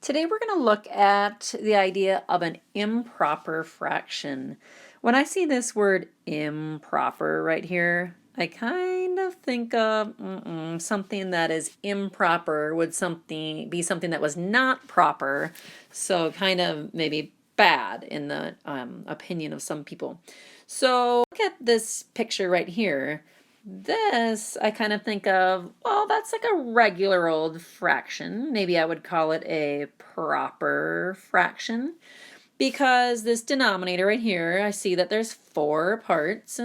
Today we're going to look at the idea of an improper fraction. When I see this word improper right here, I kind of think of something that is improper would be something that was not proper, so kind of maybe bad in the opinion of some people. So look at this picture right here. This I kind of think of, well, that's like a regular old fraction. Maybe I would call it a proper fraction because this denominator right here, I see that there's 4 parts,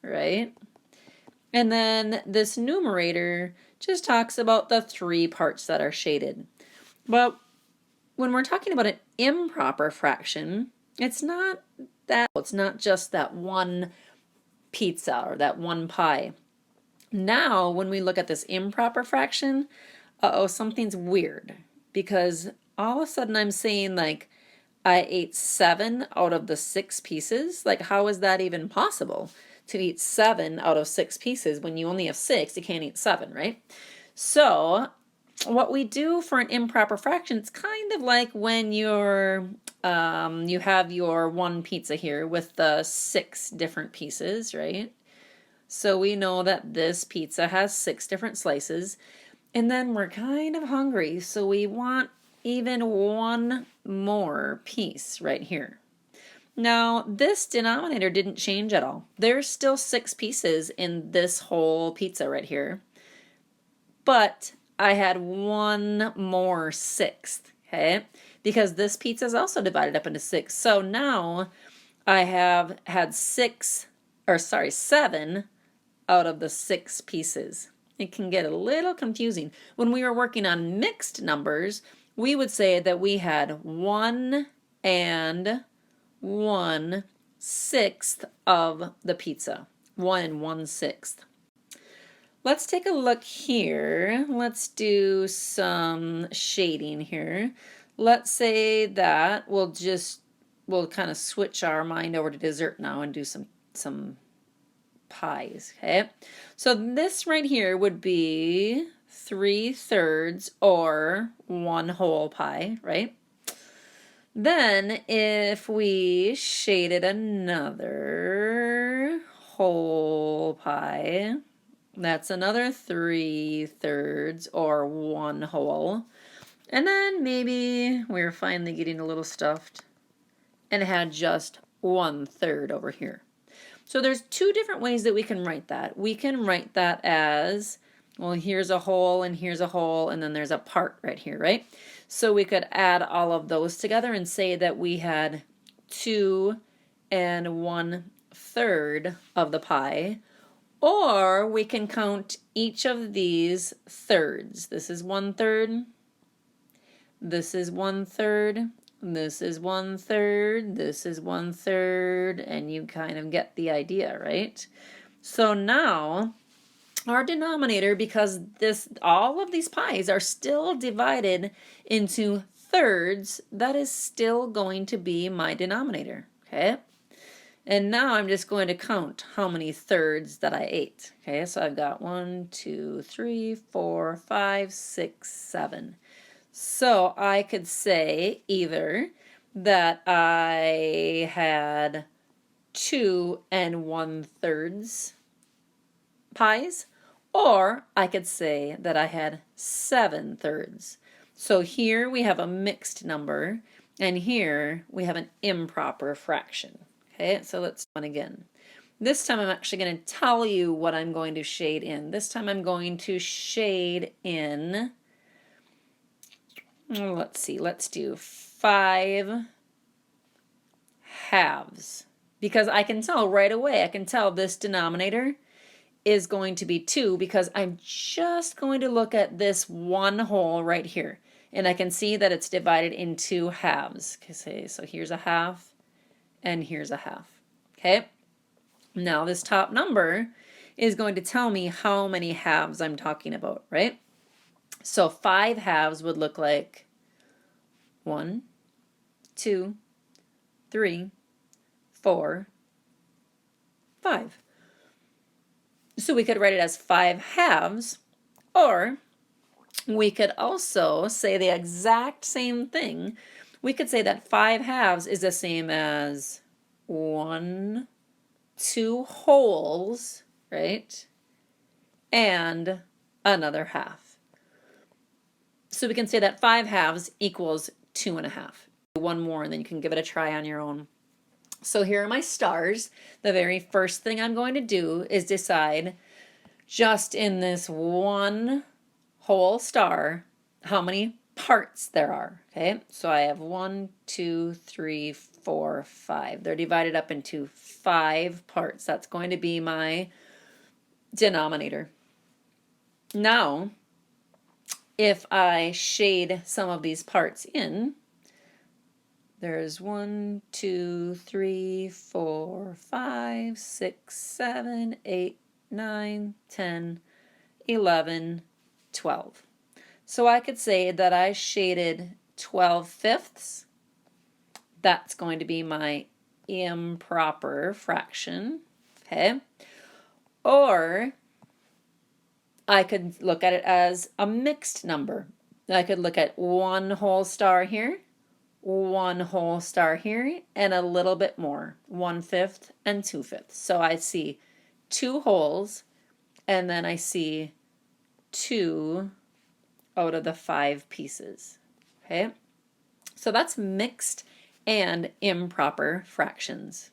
right? And then this numerator just talks about the 3 parts that are shaded. But when we're talking about an improper fraction, it's not just that one pizza or that one pie. Now, when we look at this improper fraction, something's weird because all of a sudden I'm saying like I ate 7 out of the 6 pieces. Like, how is that even possible to eat 7 out of 6 pieces when you only have 6? You can't eat 7, right? So what we do for an improper fraction, it's kind of like when you have your one pizza here with the 6 different pieces, right? So we know that this pizza has 6 different slices, and then we're kind of hungry, so we want even one more piece right here. Now, this denominator didn't change at all. There's still 6 pieces in this whole pizza right here, but I had one more 6th, okay? Because this pizza is also divided up into 6. So now I have had 7 out of the 6 pieces. It can get a little confusing. When we were working on mixed numbers, we would say that we had 1 and 1/6 of the pizza. 1 and 1/6. Let's take a look here. Let's do some shading here. Let's say that we'll kind of switch our mind over to dessert now and do some pies, okay? So this right here would be 3/3 or 1 whole pie, right? Then if we shaded another whole pie, that's another 3/3 or 1 whole. And then maybe we were finally getting a little stuffed and had just 1/3 over here. So there's 2 different ways that we can write that. We can write that as, well, here's a whole and here's a whole, and then there's a part right here, right? So we could add all of those together and say that we had 2 and 1/3 of the pie. Or we can count each of these thirds. This is 1/3. This is 1/3. This is 1/3, this is 1/3, and you kind of get the idea, right? So now our denominator, because all of these pies are still divided into thirds, that is still going to be my denominator, okay? And now I'm just going to count how many thirds that I ate. Okay, so I've got 1, 2, 3, 4, 5, 6, 7. So I could say either that I had 2 and 1/3 pies, or I could say that I had 7/3. So here we have a mixed number, and here we have an improper fraction. Okay, so let's do one again. This time I'm actually going to tell you what I'm going to shade in. This time I'm going to shade in, let's see, let's do 5 halves. Because I can tell right away, I can tell this denominator is going to be 2 because I'm just going to look at this one whole right here. And I can see that it's divided into halves. Okay, so here's a half and here's a half. Okay, now this top number is going to tell me how many halves I'm talking about, right? So 5 halves would look like 1, 2, 3, 4, 5. So we could write it as 5 halves, or We could also say the exact same thing. We could say that 5/2 is the same as 1, 2 wholes, right? And another half. So we can say that 5/2 equals 2.5. One more and then you can give it a try on your own. So here are my stars. The very first thing I'm going to do is decide just in this one whole star how many parts there are. Okay, so I have 1, 2, 3, 4, 5. They're divided up into 5 parts. That's going to be my denominator. Now, if I shade some of these parts in, there's 1, 2, 3, 4, 5, 6, 7, 8, 9, 10, 11, 12. So I could say that I shaded 12/5. That's going to be my improper fraction, okay? Or I could look at it as a mixed number. I could look at one whole star here, one whole star here, and a little bit more, 1/5 and 2/5. So I see 2 wholes, and then I see 2 out of the 5 pieces. Okay, so that's mixed and improper fractions.